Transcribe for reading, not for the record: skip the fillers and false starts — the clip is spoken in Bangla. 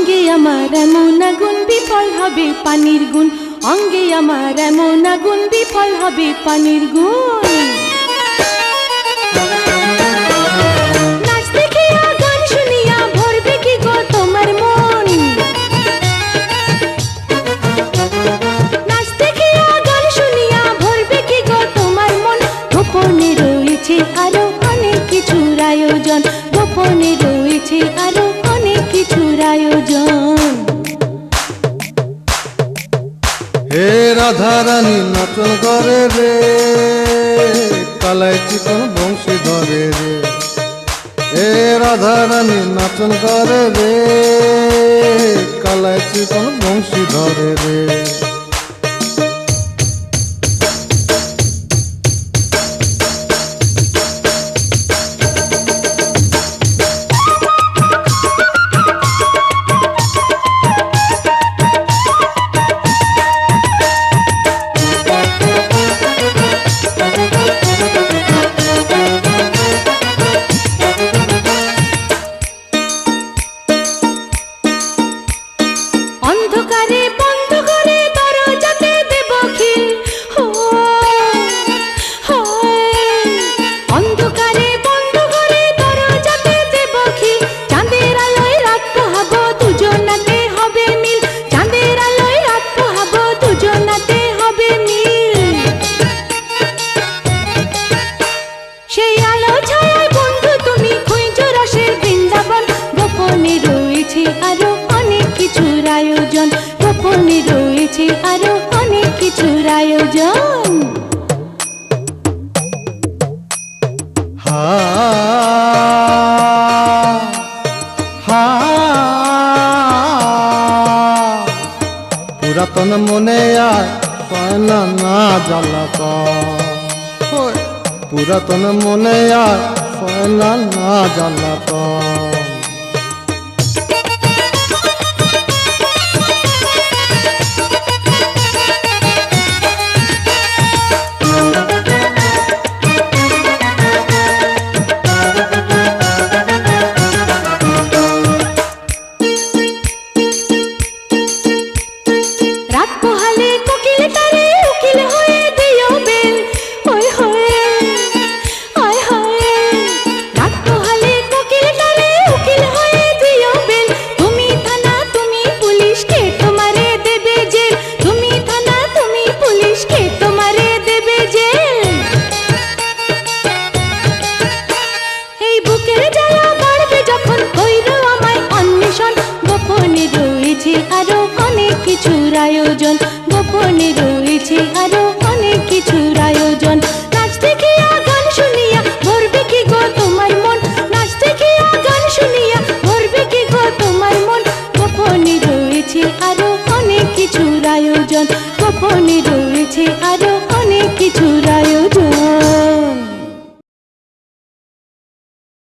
অঙ্গে আমার এমন আগুন বিফল হবে পানির গুণ, অঙ্গে আমার এমন আগুন বিফল হবে পানির গুণ। নাচ দেখিয়া গান শুনিয়া ভরবে কি গো তোমার মন, নাচ দেখিয়া গান শুনিয়া ভরবে কি গো তোমার মন। গোপনে রয়েছে আরো অনেক কিছুর আয়োজন, গোপনে রয়েছে আরো অনেক কিছুর আয়োজন। হে রাধারানী নাচন করে রে, কালাই চিকন বংশী ধরে রে। হে রাধারানী নাচন করে রে, কালাই চিকন বংশী ধরে রে। অন্ধকারে বন্ধ করে দরজাতে দেব খিল, অন্ধকারে বন্ধ করে দরজাতে দেব খিল। চাঁদের আলোয় রাত পোহাবো দুজনাতে হবে মিল, চাঁদের আলোয় রাত পোহাবো দুজনাতে হবে মিল। সেই আলো ছায়ায় বন্ধু তুমি খুঁজো রসের বৃন্দাবন। গোপনে রয়েছে আরো অনেক কিছুর আয়োজন, গোপনে রয়েছে আরো অনেক কিছুর আয়োজন। হা হা পুরাতন মনে আর সয়না না জ্বালাতন, পুরাতন মনে আর সয়না না জ্বালাতন। রাত পোহালে কোকিল তারে উকিল হয়ে দিও বেল, ওই হয়ে আয় হয়ে। রাত পোহালে কোকিল তারে উকিল হয়ে দিও বেল। তুমি থানা তুমি পুলিশ কে তোমারে দেবে জেল, তুমি থানা তুমি পুলিশ কে তোমারে দেবে জেল। এই বুকের জ্বালা বাড়বে যখন কইরো আমায় অন্বেষণ। গোপনে রয়েছে আরো অনেক কিছুর আয়োজন, গোপনে রয়েছে আরো অনেক কিছুর আয়োজন। নাচ দেখিয়া গান শুনিয়া ভরবে কি গো তোমার মন, নাচ দেখিয়া গান শুনিয়া ভরবে কি গো তোমার মন। গোপনে রয়েছে আরো অনেক কিছুর আয়োজন, গোপনে